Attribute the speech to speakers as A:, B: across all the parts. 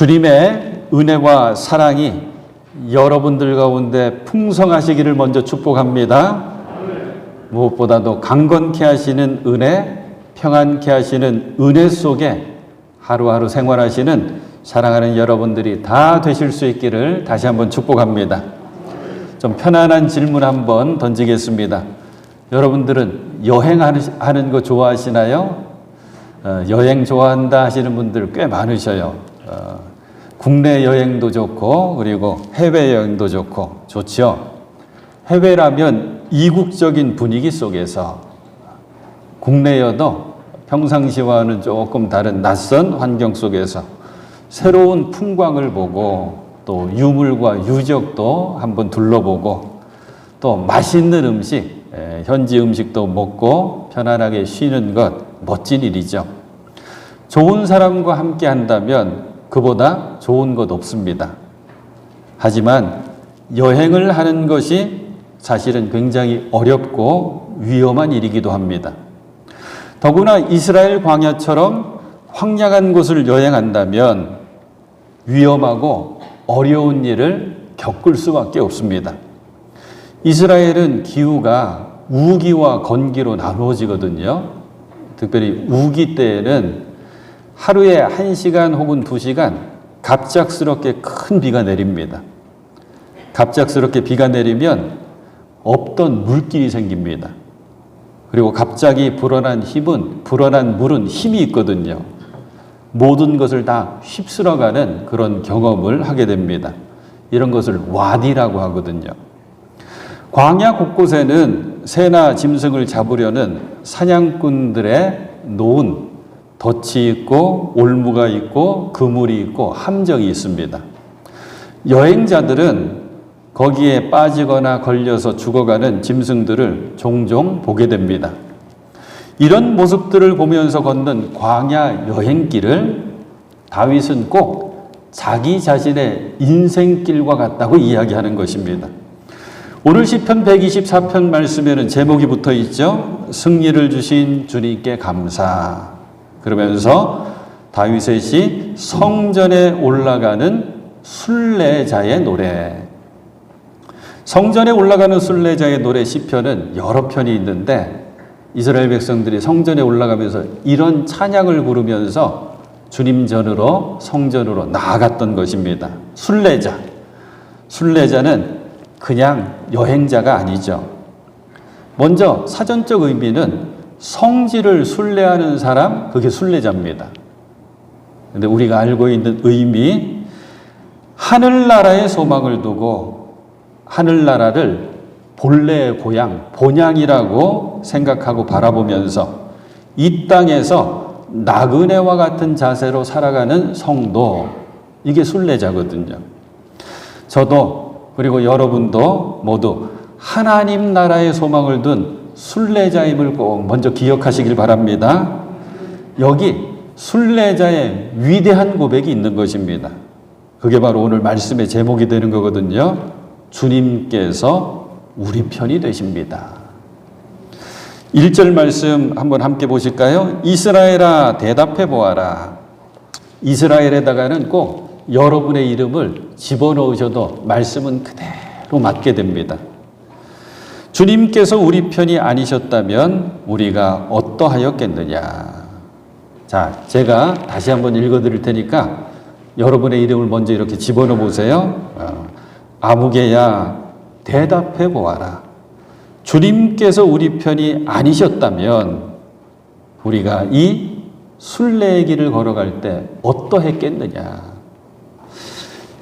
A: 주님의 은혜와 사랑이 여러분들 가운데 풍성하시기를 먼저 축복합니다. 무엇보다도 강건케 하시는 은혜, 평안케 하시는 은혜 속에 하루하루 생활하시는 사랑하는 여러분들이 다 되실 수 있기를 다시 한번 축복합니다. 좀 편안한 질문 한번 던지겠습니다. 여러분들은 여행하는 거 좋아하시나요? 여행 좋아한다 하시는 분들 꽤 많으셔요. 국내 여행도 좋고 그리고 해외여행도 좋고 좋죠. 해외라면 이국적인 분위기 속에서, 국내여도 평상시와는 조금 다른 낯선 환경 속에서 새로운 풍광을 보고 또 유물과 유적도 한번 둘러보고 또 맛있는 음식, 현지 음식도 먹고 편안하게 쉬는 것 멋진 일이죠. 좋은 사람과 함께 한다면 그보다 좋은 것 없습니다. 하지만 여행을 하는 것이 사실은 굉장히 어렵고 위험한 일이기도 합니다. 더구나 이스라엘 광야처럼 황량한 곳을 여행한다면 위험하고 어려운 일을 겪을 수밖에 없습니다. 이스라엘은 기후가 우기와 건기로 나누어지거든요. 특별히 우기 때에는 하루에 1시간 혹은 2시간 갑작스럽게 큰 비가 내립니다. 갑작스럽게 비가 내리면 없던 물길이 생깁니다. 그리고 갑자기 불어난 물은 힘이 있거든요. 모든 것을 다 휩쓸어가는 그런 경험을 하게 됩니다. 이런 것을 와디라고 하거든요. 광야 곳곳에는 새나 짐승을 잡으려는 사냥꾼들의 놓은 덫이 있고 올무가 있고 그물이 있고 함정이 있습니다. 여행자들은 거기에 빠지거나 걸려서 죽어가는 짐승들을 종종 보게 됩니다. 이런 모습들을 보면서 걷는 광야 여행길을 다윗은 꼭 자기 자신의 인생길과 같다고 이야기하는 것입니다. 오늘 시편 124편 말씀에는 제목이 붙어 있죠. 승리를 주신 주님께 감사. 그러면서 다윗의 시 성전에 올라가는 순례자의 노래. 성전에 올라가는 순례자의 노래 시편은 여러 편이 있는데 이스라엘 백성들이 성전에 올라가면서 이런 찬양을 부르면서 주님 전으로 성전으로 나아갔던 것입니다. 순례자. 순례자는 그냥 여행자가 아니죠. 먼저 사전적 의미는 성지를 순례하는 사람, 그게 순례자입니다. 그런데 우리가 알고 있는 의미, 하늘나라의 소망을 두고 하늘나라를 본래의 고향, 본향이라고 생각하고 바라보면서 이 땅에서 나그네와 같은 자세로 살아가는 성도, 이게 순례자거든요. 저도 그리고 여러분도 모두 하나님 나라의 소망을 둔 순례자임을 꼭 먼저 기억하시길 바랍니다. 여기 순례자의 위대한 고백이 있는 것입니다. 그게 바로 오늘 말씀의 제목이 되는 거거든요. 주님께서 우리 편이 되십니다. 1절 말씀 한번 함께 보실까요? 이스라엘아 대답해 보아라. 이스라엘에다가는 꼭 여러분의 이름을 집어넣으셔도 말씀은 그대로 맞게 됩니다. 주님께서 우리 편이 아니셨다면 우리가 어떠하였겠느냐. 자, 제가 다시 한번 읽어드릴 테니까 여러분의 이름을 먼저 이렇게 집어넣어 보세요. 아무개야 대답해 보아라. 주님께서 우리 편이 아니셨다면 우리가 이 순례의 길을 걸어갈 때 어떠했겠느냐.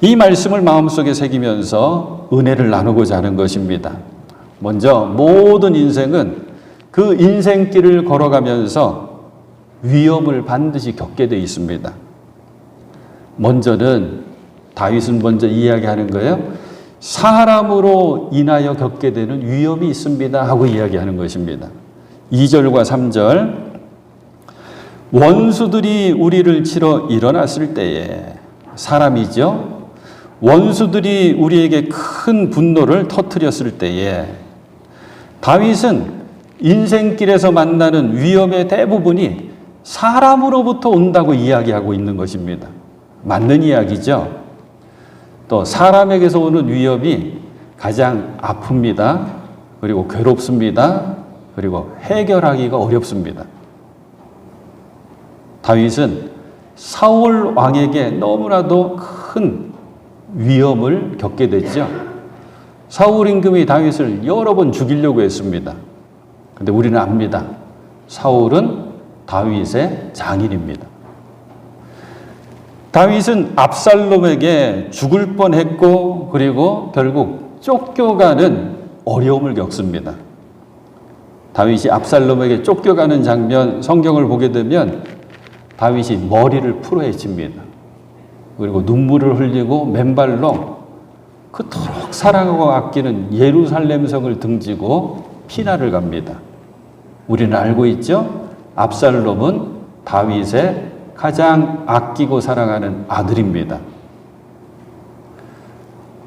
A: 이 말씀을 마음속에 새기면서 은혜를 나누고자 하는 것입니다. 먼저 모든 인생은 그 인생길을 걸어가면서 위험을 반드시 겪게 되어 있습니다. 먼저는 다윗은 먼저 이야기하는 거예요. 사람으로 인하여 겪게 되는 위험이 있습니다 하고 이야기하는 것입니다. 2절과 3절 원수들이 우리를 치러 일어났을 때에, 사람이죠. 원수들이 우리에게 큰 분노를 터뜨렸을 때에 다윗은 인생길에서 만나는 위험의 대부분이 사람으로부터 온다고 이야기하고 있는 것입니다. 맞는 이야기죠. 또 사람에게서 오는 위협이 가장 아픕니다. 그리고 괴롭습니다. 그리고 해결하기가 어렵습니다. 다윗은 사울 왕에게 너무나도 큰 위험을 겪게 됐죠. 사울 임금이 다윗을 여러 번 죽이려고 했습니다. 근데 우리는 압니다. 사울은 다윗의 장인입니다. 다윗은 압살롬에게 죽을 뻔했고 그리고 결국 쫓겨가는 어려움을 겪습니다. 다윗이 압살롬에게 쫓겨가는 장면 성경을 보게 되면 다윗이 머리를 풀어헤칩니다. 그리고 눈물을 흘리고 맨발로 그토록 사랑하고 아끼는 예루살렘 성을 등지고 피난을 갑니다. 우리는 알고 있죠? 압살롬은 다윗의 가장 아끼고 사랑하는 아들입니다.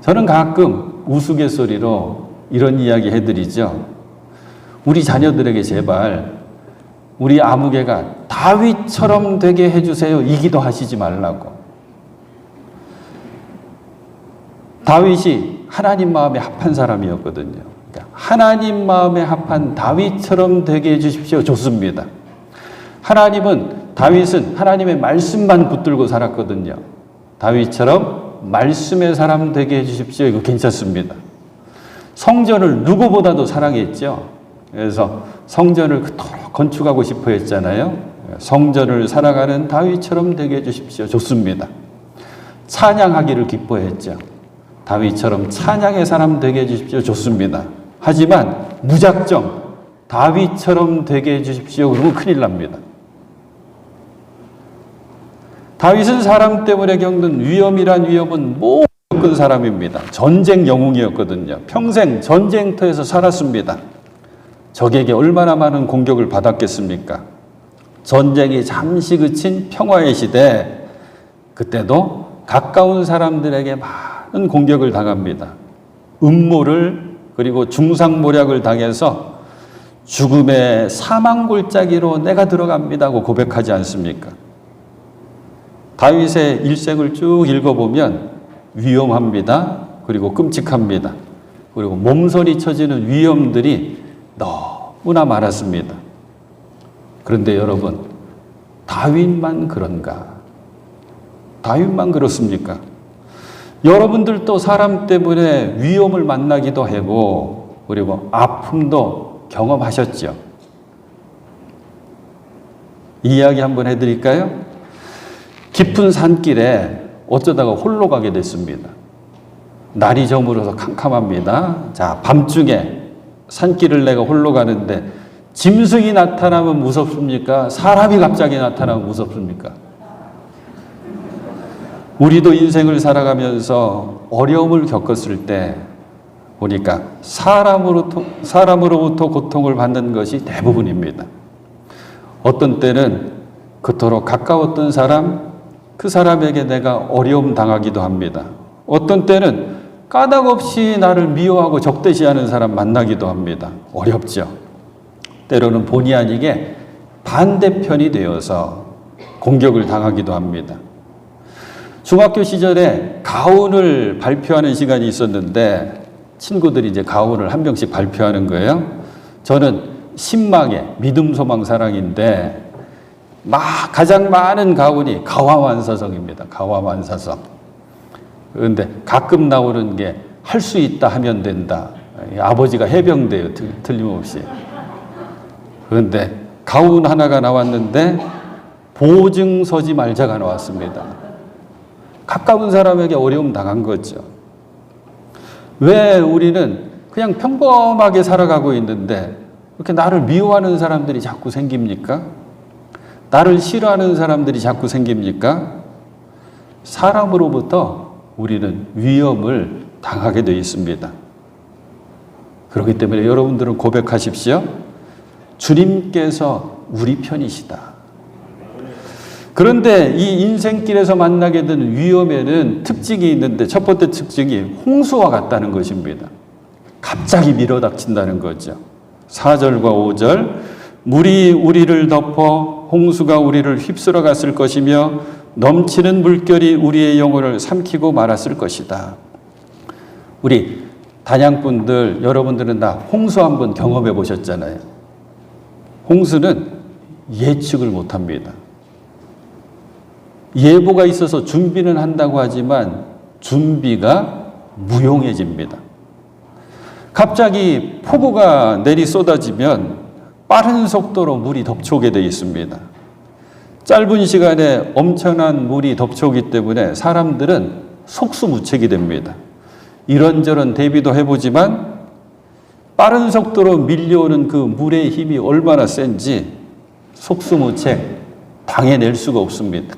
A: 저는 가끔 우스갯소리로 이런 이야기 해드리죠. 우리 자녀들에게 제발 우리 아무개가 다윗처럼 되게 해주세요. 이 기도 하시지 말라고. 다윗이 하나님 마음에 합한 사람이었거든요. 그러니까 하나님 마음에 합한 다윗처럼 되게 해주십시오. 좋습니다. 다윗은 하나님의 말씀만 붙들고 살았거든요. 다윗처럼 말씀의 사람 되게 해주십시오. 이거 괜찮습니다. 성전을 누구보다도 사랑했죠. 그래서 성전을 그토록 건축하고 싶어 했잖아요. 성전을 사랑하는 다윗처럼 되게 해주십시오. 좋습니다. 찬양하기를 기뻐했죠. 다윗처럼 찬양의 사람 되게 해주십시오. 좋습니다. 하지만 무작정 다윗처럼 되게 해주십시오. 그러면 큰일 납니다. 다윗은 사람 때문에 겪는 위험이란 위험은 못 겪은 사람입니다. 전쟁 영웅이었거든요. 평생 전쟁터에서 살았습니다. 적에게 얼마나 많은 공격을 받았겠습니까? 전쟁이 잠시 그친 평화의 시대, 그때도 가까운 사람들에게 많은 공격을 당합니다. 음모를 그리고 중상모략을 당해서 죽음의 사망골짜기로 내가 들어갑니다고 고백하지 않습니까? 다윗의 일생을 쭉 읽어보면 위험합니다. 그리고 끔찍합니다. 그리고 몸서리 쳐지는 위험들이 너무나 많았습니다. 그런데 여러분, 다윗만 그런가? 다윗만 그렇습니까? 여러분들도 사람 때문에 위험을 만나기도 하고 그리고 아픔도 경험하셨죠. 이야기 한번 해드릴까요? 깊은 산길에 어쩌다가 홀로 가게 됐습니다. 날이 저물어서 캄캄합니다. 자, 밤중에 산길을 내가 홀로 가는데 짐승이 나타나면 무섭습니까? 사람이 갑자기 나타나면 무섭습니까? 우리도 인생을 살아가면서 어려움을 겪었을 때 보니까 사람으로부터 고통을 받는 것이 대부분입니다. 어떤 때는 그토록 가까웠던 사람, 그 사람에게 내가 어려움 당하기도 합니다. 어떤 때는 까닭없이 나를 미워하고 적대시하는 사람 만나기도 합니다. 어렵죠. 때로는 본의 아니게 반대편이 되어서 공격을 당하기도 합니다. 중학교 시절에 가훈을 발표하는 시간이 있었는데 친구들이 이제 가훈을 한 명씩 발표하는 거예요. 저는 신망의 믿음, 소망, 사랑인데 가장 많은 가훈이 가와만사성입니다. 가와만사성. 그런데 가끔 나오는 게 할 수 있다 하면 된다. 아버지가 해병대요. 틀림없이. 그런데 가훈 하나가 나왔는데 보증 서지 말자가 나왔습니다. 가까운 사람에게 어려움 당한 거죠. 왜 우리는 그냥 평범하게 살아가고 있는데 이렇게 나를 미워하는 사람들이 자꾸 생깁니까? 나를 싫어하는 사람들이 자꾸 생깁니까? 사람으로부터 우리는 위험을 당하게 되어 있습니다. 그렇기 때문에 여러분들은 고백하십시오. 주님께서 우리 편이시다. 그런데 이 인생길에서 만나게 되는 위험에는 특징이 있는데 첫 번째 특징이 홍수와 같다는 것입니다. 갑자기 밀어닥친다는 거죠. 4절과 5절 물이 우리를 덮어 홍수가 우리를 휩쓸어 갔을 것이며 넘치는 물결이 우리의 영혼을 삼키고 말았을 것이다. 우리 단양분들, 여러분들은 다 홍수 한번 경험해 보셨잖아요. 홍수는 예측을 못합니다. 예보가 있어서 준비는 한다고 하지만 준비가 무용해집니다. 갑자기 폭우가 내리 쏟아지면 빠른 속도로 물이 덮쳐오게 되어 있습니다. 짧은 시간에 엄청난 물이 덮쳐오기 때문에 사람들은 속수무책이 됩니다. 이런저런 대비도 해보지만 빠른 속도로 밀려오는 그 물의 힘이 얼마나 센지 속수무책 당해낼 수가 없습니다.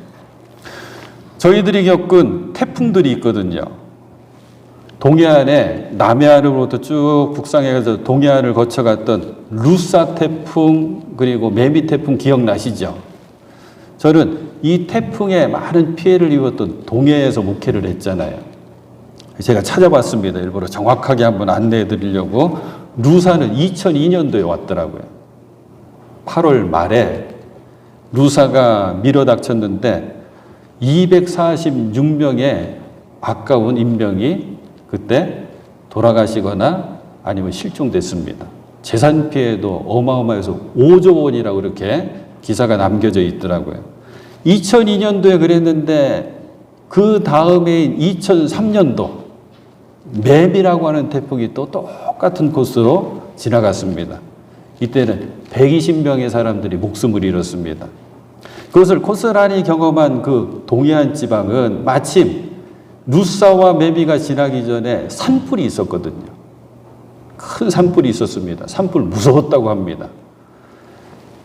A: 저희들이 겪은 태풍들이 있거든요. 동해안에 남해안으로부터 쭉 북상해서 동해안을 거쳐갔던 루사 태풍 그리고 매미 태풍 기억나시죠? 저는 이 태풍에 많은 피해를 입었던 동해에서 목회를 했잖아요. 제가 찾아봤습니다. 일부러 정확하게 한번 안내해 드리려고. 루사는 2002년도에 왔더라고요. 8월 말에 루사가 밀어닥쳤는데 246명의 아까운 인명이 그때 돌아가시거나 아니면 실종됐습니다. 재산 피해도 어마어마해서 5조 원이라고 이렇게 기사가 남겨져 있더라고요. 2002년도에 그랬는데 그 다음해인 2003년도 매미라고 하는 태풍이 또 똑같은 코스로 지나갔습니다. 이때는 120명의 사람들이 목숨을 잃었습니다. 그것을 고스란히 경험한 그 동해안 지방은 마침 루사와 매미가 지나기 전에 산불이 있었거든요. 큰 산불이 있었습니다. 산불 무서웠다고 합니다.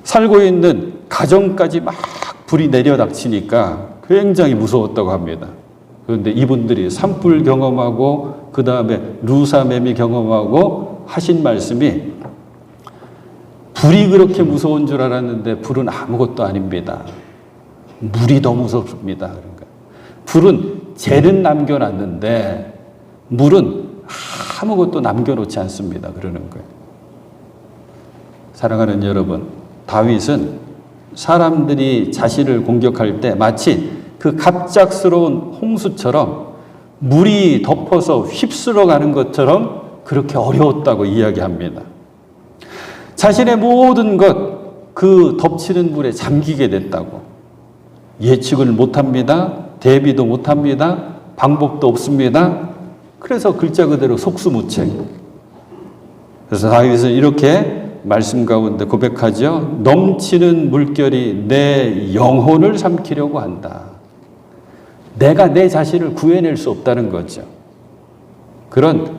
A: 살고 있는 가정까지 막 불이 내려닥치니까 굉장히 무서웠다고 합니다. 그런데 이분들이 산불 경험하고 그 다음에 루사 매미 경험하고 하신 말씀이 불이 그렇게 무서운 줄 알았는데 불은 아무것도 아닙니다. 물이 더 무섭습니다. 그러니까 불은 재는 남겨놨는데 물은 아무것도 남겨놓지 않습니다. 그러는 거예요. 사랑하는 여러분, 다윗은 사람들이 자신을 공격할 때 마치 그 갑작스러운 홍수처럼 물이 덮어서 휩쓸어 가는 것처럼 그렇게 어려웠다고 이야기합니다. 자신의 모든 것, 그 덮치는 물에 잠기게 됐다고. 예측을 못합니다. 대비도 못합니다. 방법도 없습니다. 그래서 글자 그대로 속수무책. 그래서 다윗은 이렇게 말씀 가운데 고백하죠. 넘치는 물결이 내 영혼을 삼키려고 한다. 내가 내 자신을 구해낼 수 없다는 거죠. 그런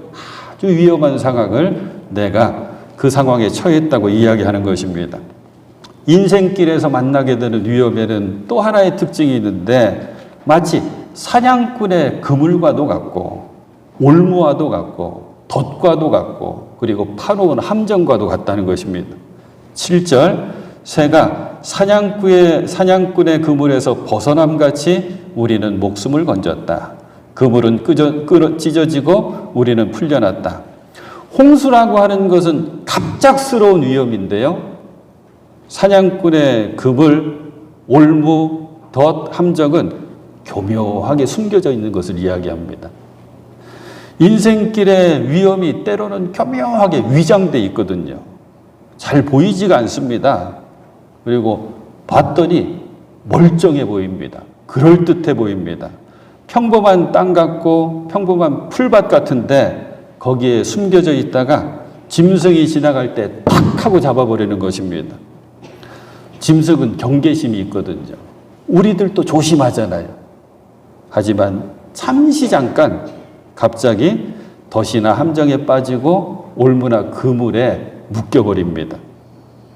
A: 아주 위험한 상황을 내가 그 상황에 처했다고 이야기하는 것입니다. 인생길에서 만나게 되는 위험에는 또 하나의 특징이 있는데 마치 사냥꾼의 그물과도 같고 올무와도 같고 덫과도 같고 그리고 파놓은 함정과도 같다는 것입니다. 7절 새가 사냥꾼의 그물에서 벗어남같이 우리는 목숨을 건졌다. 그물은 찢어지고 우리는 풀려났다. 홍수라고 하는 것은 갑작스러운 위험인데요. 사냥꾼의 그물, 올무, 덫, 함정은 교묘하게 숨겨져 있는 것을 이야기합니다. 인생길의 위험이 때로는 교묘하게 위장돼 있거든요. 잘 보이지가 않습니다. 그리고 봤더니 멀쩡해 보입니다. 그럴듯해 보입니다. 평범한 땅 같고 평범한 풀밭 같은데 거기에 숨겨져 있다가 짐승이 지나갈 때 탁 하고 잡아버리는 것입니다. 짐승은 경계심이 있거든요. 우리들도 조심하잖아요. 하지만 잠시 잠깐 갑자기 덫이나 함정에 빠지고 올무나 그물에 묶여버립니다.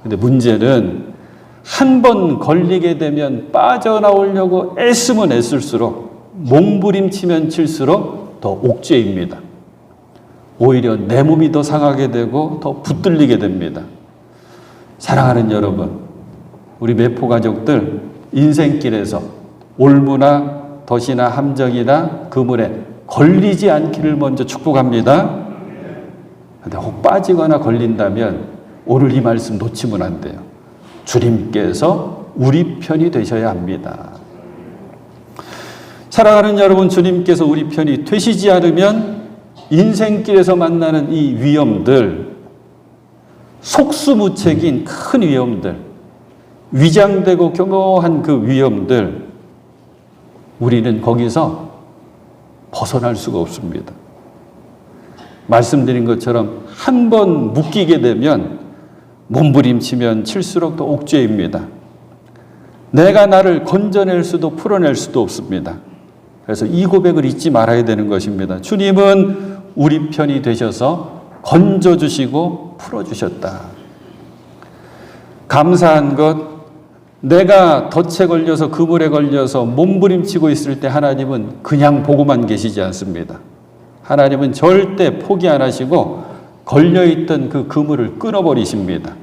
A: 근데 문제는 한 번 걸리게 되면 빠져나오려고 애쓰면 애쓸수록 몸부림치면 칠수록 더 옥죄입니다. 오히려 내 몸이 더 상하게 되고 더 붙들리게 됩니다. 사랑하는 여러분, 우리 매포 가족들 인생길에서 올무나 덫이나 함정이나 그물에 걸리지 않기를 먼저 축복합니다. 근데 혹 빠지거나 걸린다면 오늘 이 말씀 놓치면 안 돼요. 주님께서 우리 편이 되셔야 합니다. 사랑하는 여러분, 주님께서 우리 편이 되시지 않으면 인생길에서 만나는 이 위험들, 속수무책인 큰 위험들, 위장되고 교묘한 그 위험들, 우리는 거기서 벗어날 수가 없습니다. 말씀드린 것처럼 한 번 묶이게 되면 몸부림치면 칠수록 더 옥죄입니다. 내가 나를 건져낼 수도 풀어낼 수도 없습니다. 그래서 이 고백을 잊지 말아야 되는 것입니다. 주님은 우리 편이 되셔서 건져주시고 풀어주셨다. 감사한 것, 내가 덫에 걸려서 그물에 걸려서 몸부림치고 있을 때 하나님은 그냥 보고만 계시지 않습니다. 하나님은 절대 포기 안 하시고 걸려있던 그 그물을 끊어버리십니다.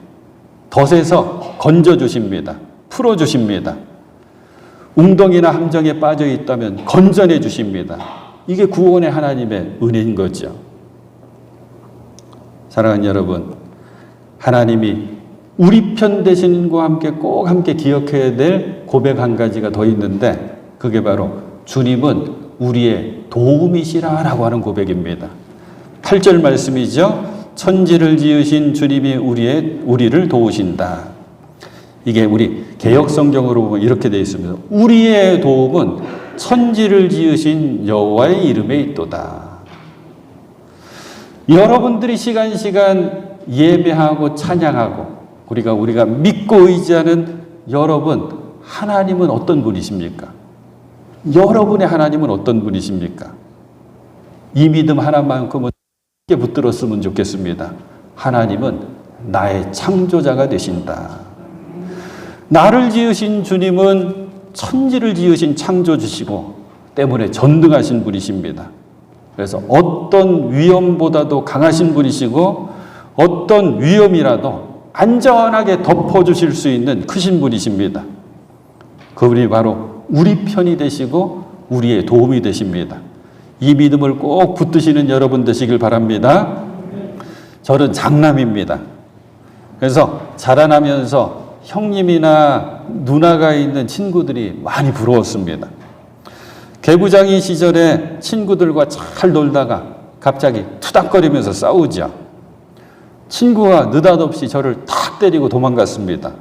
A: 덫에서 건져주십니다. 풀어주십니다. 웅덩이나 함정에 빠져 있다면 건져내 주십니다. 이게 구원의 하나님의 은혜인 거죠. 사랑하는 여러분, 하나님이 우리 편 되시는 것과 함께 꼭 함께 기억해야 될 고백 한 가지가 더 있는데, 그게 바로 주님은 우리의 도움이시라라고 하는 고백입니다. 8절 말씀이죠. 천지를 지으신 주님이 우리를 도우신다. 이게 우리 개역 성경으로 보면 이렇게 되어 있습니다. 우리의 도움은 천지를 지으신 여호와의 이름에 있도다. 여러분들이 시간 예배하고 찬양하고 우리가 믿고 의지하는 여러분, 하나님은 어떤 분이십니까? 여러분의 하나님은 어떤 분이십니까? 이 믿음 하나만큼은 깊게 붙들었으면 좋겠습니다. 하나님은 나의 창조자가 되신다. 나를 지으신 주님은 천지를 지으신 창조주시고 때문에 전능하신 분이십니다. 그래서 어떤 위험보다도 강하신 분이시고 어떤 위험이라도 안전하게 덮어주실 수 있는 크신 분이십니다. 그분이 바로 우리 편이 되시고 우리의 도움이 되십니다. 이 믿음을 꼭 붙드시는 여러분 되시길 바랍니다. 저는 장남입니다. 그래서 자라나면서 형님이나 누나가 있는 친구들이 많이 부러웠습니다. 개구장이 시절에 친구들과 잘 놀다가 갑자기 투닥거리면서 싸우죠. 친구가 느닷없이 저를 탁 때리고 도망갔습니다.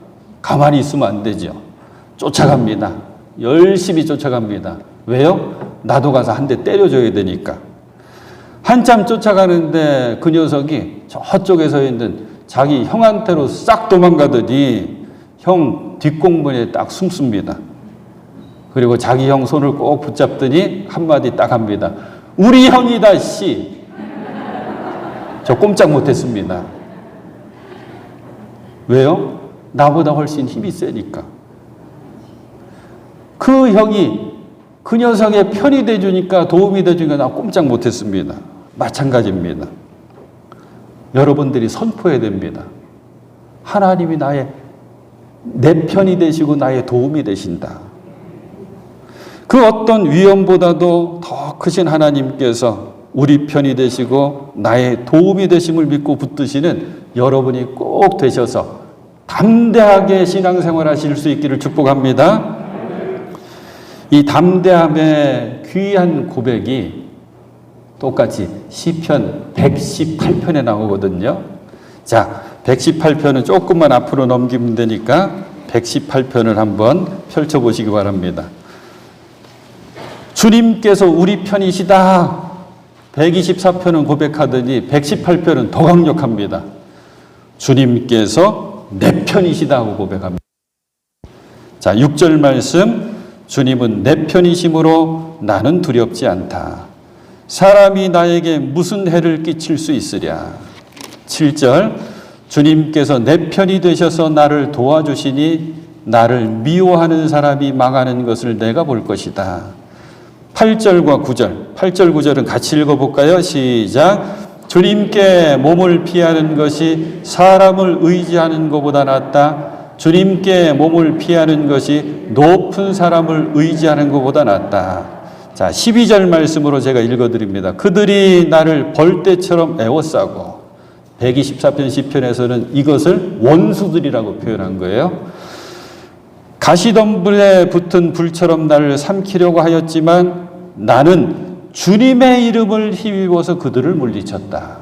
A: 가만히 있으면 안 되죠. 쫓아갑니다. 열심히 쫓아갑니다. 왜요? 나도 가서 한 대 때려줘야 되니까. 한참 쫓아가는데 그 녀석이 저쪽에 서 있는 자기 형한테로 싹 도망가더니 형 뒷공문에 딱 숨습니다. 그리고 자기 형 손을 꼭 붙잡더니 한마디 딱 합니다. 우리 형이다 씨. 저 꼼짝 못했습니다. 왜요? 나보다 훨씬 힘이 세니까. 그 형이 그 녀석의 편이 돼주니까, 도움이 돼주니까 나 꼼짝 못했습니다. 마찬가지입니다. 여러분들이 선포해야 됩니다. 하나님이 내 편이 되시고 나의 도움이 되신다. 그 어떤 위험보다도 더 크신 하나님께서 우리 편이 되시고 나의 도움이 되심을 믿고 붙드시는 여러분이 꼭 되셔서 담대하게 신앙생활 하실 수 있기를 축복합니다. 이 담대함의 귀한 고백이 똑같이 시편 118편에 나오거든요. 자, 118편은 조금만 앞으로 넘기면 되니까 118편을 한번 펼쳐보시기 바랍니다. 주님께서 우리 편이시다. 124편은 고백하더니 118편은 더 강력합니다. 주님께서 내 편이시다고 고백합니다. 자, 6절 말씀. 주님은 내 편이심으로 나는 두렵지 않다. 사람이 나에게 무슨 해를 끼칠 수 있으랴. 7절. 주님께서 내 편이 되셔서 나를 도와주시니 나를 미워하는 사람이 망하는 것을 내가 볼 것이다. 8절과 9절. 8절 9절은 같이 읽어볼까요? 시작. 주님께 몸을 피하는 것이 사람을 의지하는 것보다 낫다. 주님께 몸을 피하는 것이 높은 사람을 의지하는 것보다 낫다. 자, 12절 말씀으로 제가 읽어드립니다. 그들이 나를 벌떼처럼 에워싸고, 124편 시편에서는 이것을 원수들이라고 표현한 거예요. 가시덤불에 붙은 불처럼 나를 삼키려고 하였지만 나는 주님의 이름을 힘입어서 그들을 물리쳤다.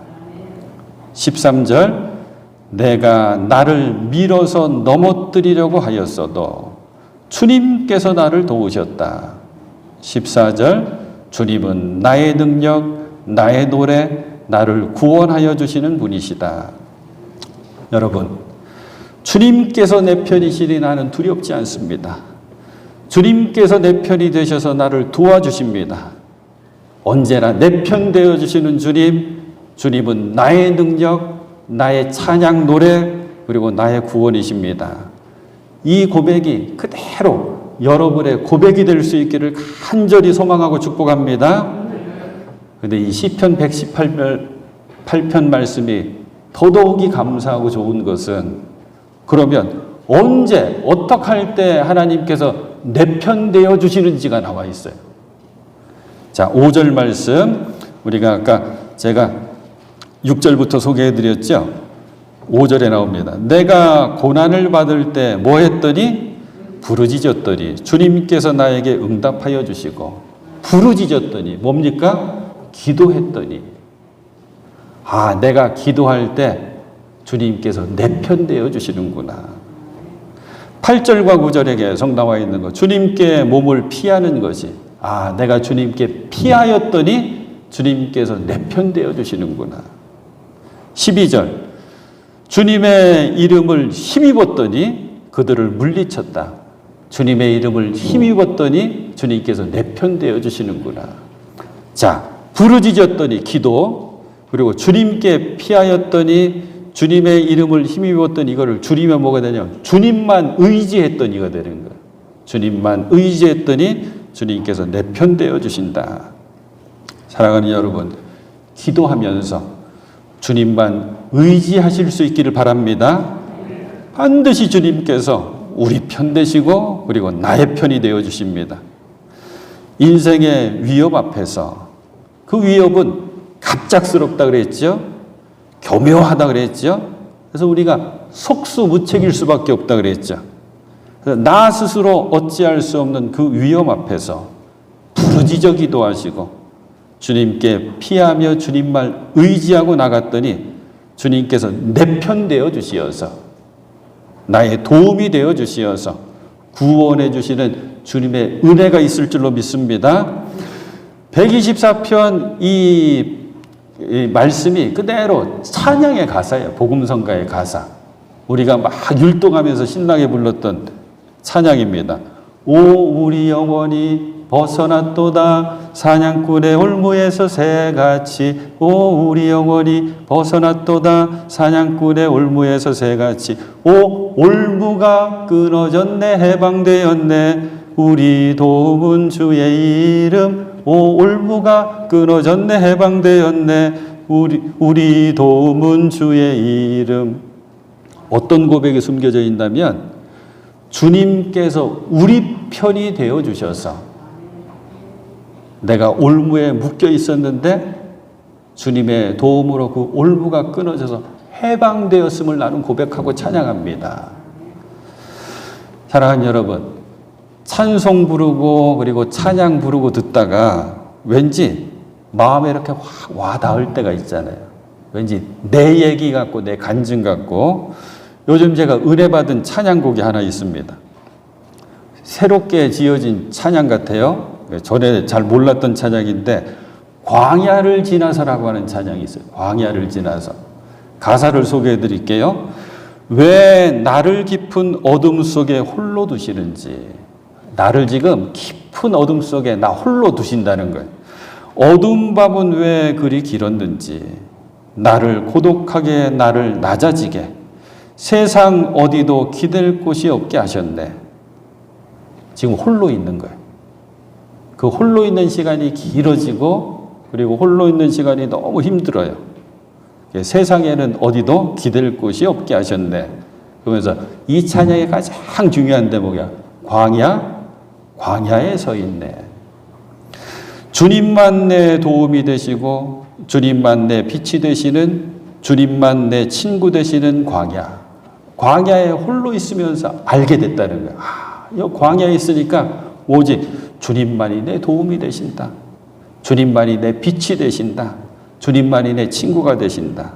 A: 13절 내가 나를 밀어서 넘어뜨리려고 하였어도 주님께서 나를 도우셨다. 14절 주님은 나의 능력, 나의 노래, 나를 구원하여 주시는 분이시다. 여러분, 주님께서 내 편이시니 나는 두렵지 않습니다. 주님께서 내 편이 되셔서 나를 도와주십니다. 언제나 내 편 되어주시는 주님, 주님은 나의 능력, 나의 찬양 노래, 그리고 나의 구원이십니다. 이 고백이 그대로 여러분의 고백이 될 수 있기를 간절히 소망하고 축복합니다. 그런데 이 시편 118편 말씀이 더더욱이 감사하고 좋은 것은 그러면 언제 어떻게 할 때 하나님께서 내 편 되어 주시는지가 나와 있어요. 자, 5절 말씀 우리가 아까 제가 6절부터 소개해 드렸죠. 5절에 나옵니다. 내가 고난을 받을 때 뭐 했더니 부르짖었더니 주님께서 나에게 응답하여 주시고 부르짖었더니 뭡니까? 기도했더니 내가 기도할 때 주님께서 내 편 되어 주시는구나. 8절과 9절에 계속 나와 있는 것. 주님께 몸을 피하는 것이 내가 주님께 피하였더니 주님께서 내 편 되어 주시는구나. 12절 주님의 이름을 힘입었더니 그들을 물리쳤다. 주님의 이름을 힘입었더니 주님께서 내 편 되어 주시는구나. 자, 부르짖었더니 기도, 그리고 주님께 피하였더니 주님의 이름을 힘입었더니 이거를 줄이면 뭐가 되냐? 주님만 의지했더니 이거 되는 거예요. 주님만 의지했더니 주님께서 내 편 되어 주신다. 사랑하는 여러분, 기도하면서 주님만 의지하실 수 있기를 바랍니다. 반드시 주님께서 우리 편 되시고 그리고 나의 편이 되어 주십니다. 인생의 위협 앞에서 그 위협은 갑작스럽다 그랬죠. 교묘하다 그랬죠. 그래서 우리가 속수무책일 수밖에 없다 그랬죠. 그래서 나 스스로 어찌할 수 없는 그 위험 앞에서 부르짖어 기도하시고 주님께 피하며 주님만 의지하고 나갔더니 주님께서 내 편 되어 주시어서 나의 도움이 되어 주시어서 구원해 주시는 주님의 은혜가 있을 줄로 믿습니다. 124편 이 말씀이 그대로 찬양의 가사예요. 복음성가의 가사. 우리가 막 율동하면서 신나게 불렀던 찬양입니다. 오 우리 영혼이 벗어났도다 사냥꾼의 올무에서 새같이. 오 우리 영혼이 벗어났도다 사냥꾼의 올무에서 새같이. 오 올무가 끊어졌네 해방되었네 우리 도움은 주의 이름. 오 올무가 끊어졌네 해방되었네 우리 도움은 주의 이름. 어떤 고백이 숨겨져 있다면 주님께서 우리 편이 되어 주셔서 내가 올무에 묶여 있었는데 주님의 도움으로 그 올무가 끊어져서 해방되었음을 나는 고백하고 찬양합니다. 사랑하는 여러분, 찬송 부르고 그리고 찬양 부르고 듣다가 왠지 마음에 이렇게 확 와닿을 때가 있잖아요. 왠지 내 얘기 같고 내 간증 같고. 요즘 제가 은혜 받은 찬양곡이 하나 있습니다. 새롭게 지어진 찬양 같아요. 전에 잘 몰랐던 찬양인데 광야를 지나서라고 하는 찬양이 있어요. 광야를 지나서. 가사를 소개해 드릴게요. 왜 나를 깊은 어둠 속에 홀로 두시는지. 나를 지금 깊은 어둠 속에 나 홀로 두신다는 거예요. 어둠 밤은 왜 그리 길었는지. 나를 고독하게 나를 낮아지게 세상 어디도 기댈 곳이 없게 하셨네. 지금 홀로 있는 거예요. 그 홀로 있는 시간이 길어지고 그리고 홀로 있는 시간이 너무 힘들어요. 세상에는 어디도 기댈 곳이 없게 하셨네. 그러면서 이 찬양의 가장 중요한 대목이야. 광야에 서 있네. 주님만 내 도움이 되시고 주님만 내 빛이 되시는 주님만 내 친구 되시는 광야. 광야에 홀로 있으면서 알게 됐다는 거야. 이 광야에 있으니까 오직 주님만이 내 도움이 되신다. 주님만이 내 빛이 되신다. 주님만이 내 친구가 되신다.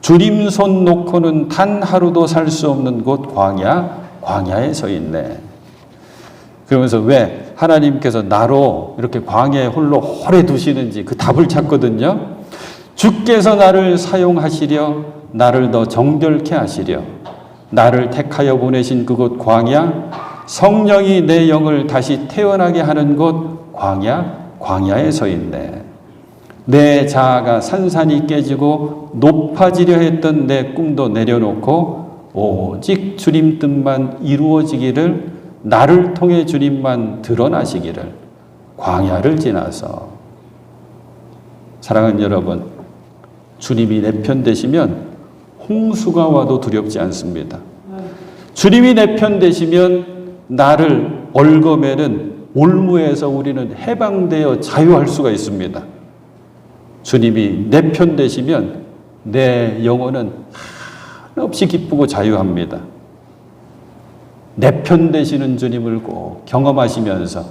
A: 주님 손 놓고는 단 하루도 살 수 없는 곳 광야에 서 있네. 그러면서 왜 하나님께서 나로 이렇게 광야에 홀로 오래 두시는지 그 답을 찾거든요. 주께서 나를 사용하시려, 나를 더 정결케 하시려, 나를 택하여 보내신 그곳 광야, 성령이 내 영을 다시 태어나게 하는 곳 광야에 서 있네. 내 자아가 산산이 깨지고 높아지려 했던 내 꿈도 내려놓고 오직 주님 뜻만 이루어지기를, 나를 통해 주님만 드러나시기를, 광야를 지나서. 사랑하는 여러분, 주님이 내 편 되시면 홍수가 와도 두렵지 않습니다. 주님이 내 편 되시면 나를 얽어매는 올무에서 우리는 해방되어 자유할 수가 있습니다. 주님이 내 편 되시면 내 영혼은 한없이 기쁘고 자유합니다. 내 편 되시는 주님을 꼭 경험하시면서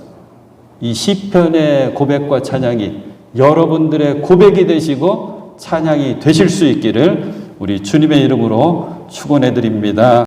A: 이 시편의 고백과 찬양이 여러분들의 고백이 되시고 찬양이 되실 수 있기를 우리 주님의 이름으로 축원해 드립니다.